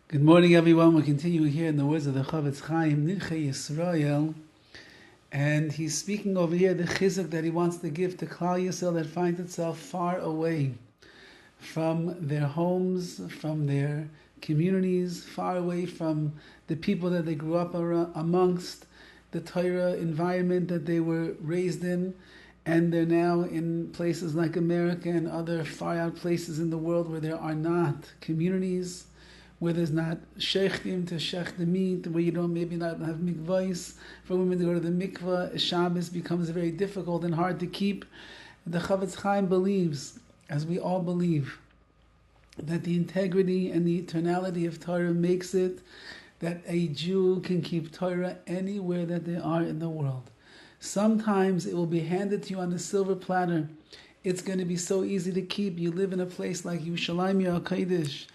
Good morning, everyone. We're continuing here in the words of the Horowitz, NIDCHEI YISRAEL, and he's speaking over here the chizuk that he wants to give to Klal Yisrael that finds itself far away from their homes, from their communities, far away from the people that they grew up amongst, the Torah environment that they were raised in, and they're now in places like America and other far out places in the world where there are not communities, where there's not sheikhtim to sheikh the meat, where you don't maybe not have mikvahs for women to go to the mikvah. Shabbos becomes very difficult and hard to keep. The Chofetz Chaim believes, as we all believe, that the integrity and the eternality of Torah makes it that a Jew can keep Torah anywhere that they are in the world. Sometimes it will be handed to you on a silver platter. It's going to be so easy to keep. You live in a place like Yerushalayim HaKodesh,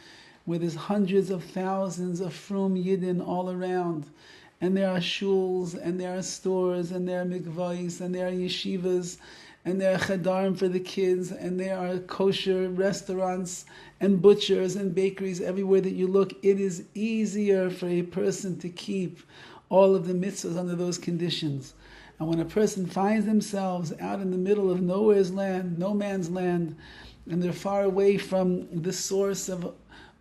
where there's hundreds of thousands of frum yidden all around, and there are shuls, and there are stores, and there are mikvahs, and there are yeshivas, and there are chadarim for the kids, and there are kosher restaurants, and butchers, and bakeries everywhere that you look. It is easier for a person to keep all of the mitzvahs under those conditions. And when a person finds themselves out in the middle of nowhere's land, no man's land, and they're far away from the source of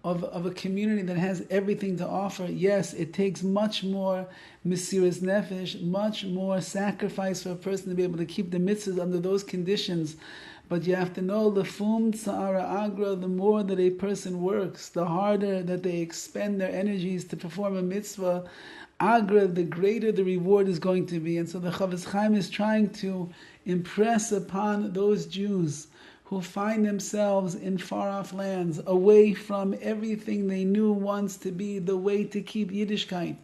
a community that has everything to offer, yes, it takes much more mesiras nefesh, much more sacrifice for a person to be able to keep the mitzvahs under those conditions. But you have to know, lefum tzara agra, the more that a person works, the harder that they expend their energies to perform a mitzvah, agra, the greater the reward is going to be. And so the Chofetz Chaim is trying to impress upon those Jews who find themselves in far-off lands, away from everything they knew once to be the way to keep Yiddishkeit.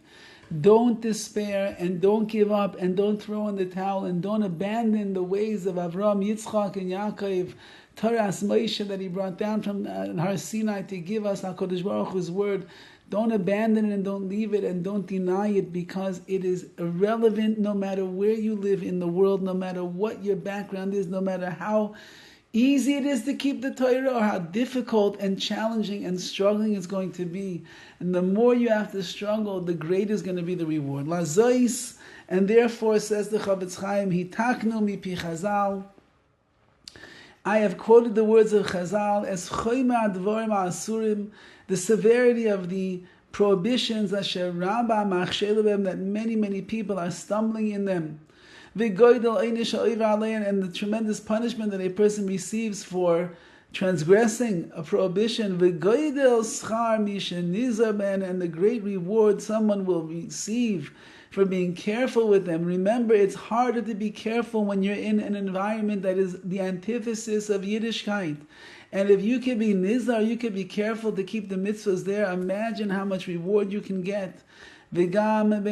Don't despair, and don't give up, and don't throw in the towel, and don't abandon the ways of Avraham, Yitzchak, and Yaakov, Taras Moshe that he brought down from Har Sinai to give us HaKadosh Baruch Hu's word. Don't abandon it and don't leave it and don't deny it, because it is irrelevant no matter where you live in the world, no matter what your background is, no matter how easy it is to keep the Torah or how difficult and challenging and struggling it's going to be. And the more you have to struggle, the greater is going to be the reward. Lazois, and therefore, says the Chofetz Chaim, Hitaknu mipi Chazal, I have quoted the words of Chazal as Choyma Advorim Asurim, the severity of the prohibitions Asher Rabba Machshelubem, that many people are stumbling in them. And the tremendous punishment that a person receives for transgressing a prohibition, and the great reward someone will receive for being careful with them. Remember, it's harder to be careful when you're in an environment that is the antithesis of Yiddishkeit. And if you can be nizar, you can be careful to keep the mitzvahs there. Imagine how much reward you can get. And I've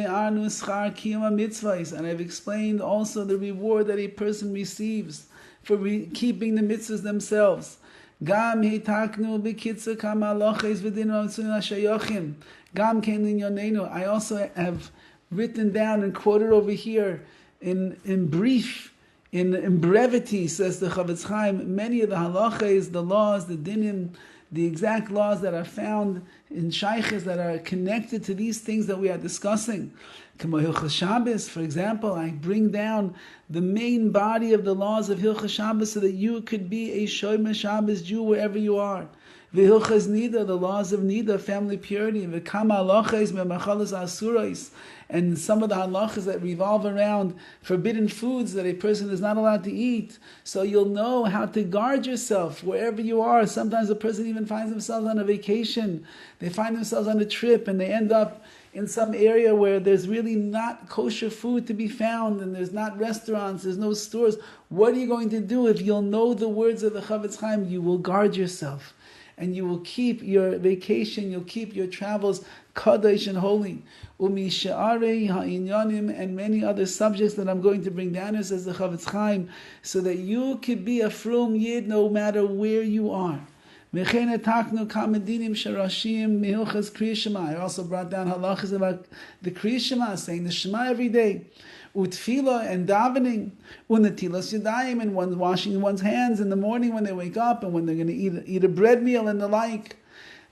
explained also the reward that a person receives for keeping the mitzvahs themselves. I also have written down and quoted over here in brief, in brevity, says the Chofetz Chaim, many of the halachas, the laws, the dinim, the exact laws that are found in shaykhs that are connected to these things that we are discussing. Hilchos Shabbos, for example, I bring down the main body of the laws of Hilchos Shabbos so that you could be a Shomer Shabbos Jew wherever you are. Hilchos Nida, the laws of Nida, family purity, V'kama halachos me'machalos asuros, and some of the halachas that revolve around forbidden foods that a person is not allowed to eat. So you'll know how to guard yourself wherever you are. Sometimes a person even finds themselves on a vacation. They find themselves on a trip and they end up in some area where there's really not kosher food to be found, and there's not restaurants, there's no stores. What are you going to do? If you'll know the words of the Chofetz Chaim, you will guard yourself. And you will keep your vacation, you'll keep your travels kadosh and holy. Umi she'arei ha'inyanim, and many other subjects that I'm going to bring down here, says the Chofetz Chaim, so that you could be a frum yid no matter where you are. I also brought down halachas about the Kriya Shema, saying the Shema every day. Utfila and davening, unatilas yadayim, and one washing one's hands in the morning when they wake up and when they're going to eat a bread meal and the like.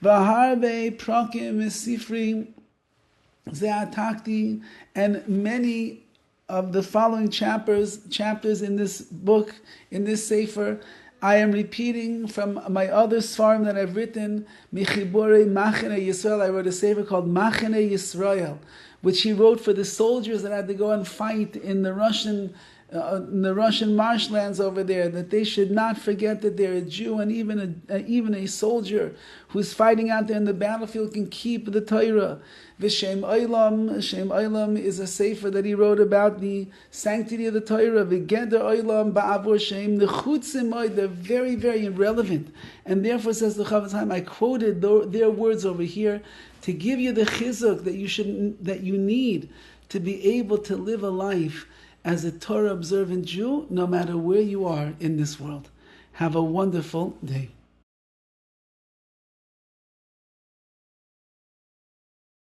V'harbe prakim misifri ze'atakti, and many of the following chapters in this book, in this sefer, I am repeating from my other svarim that I've written. Michibore Machane Yisrael, I wrote a sefer called Machane Yisrael, which he wrote for the soldiers that had to go and fight in the Russian marshlands over there, that they should not forget that they're a Jew, and even a soldier who's fighting out there in the battlefield can keep the Torah. V'Shem Olam, Shem Olam is a sefer that he wrote about the sanctity of the Torah. V'Geder Olam Ba'avur Shem Nechutzim Oy. They're very, very irrelevant, and therefore, says the Chavetz Chaim, I quoted their words over here to give you the chizuk that you need to be able to live a life as a Torah observant Jew, no matter where you are in this world. Have a wonderful day.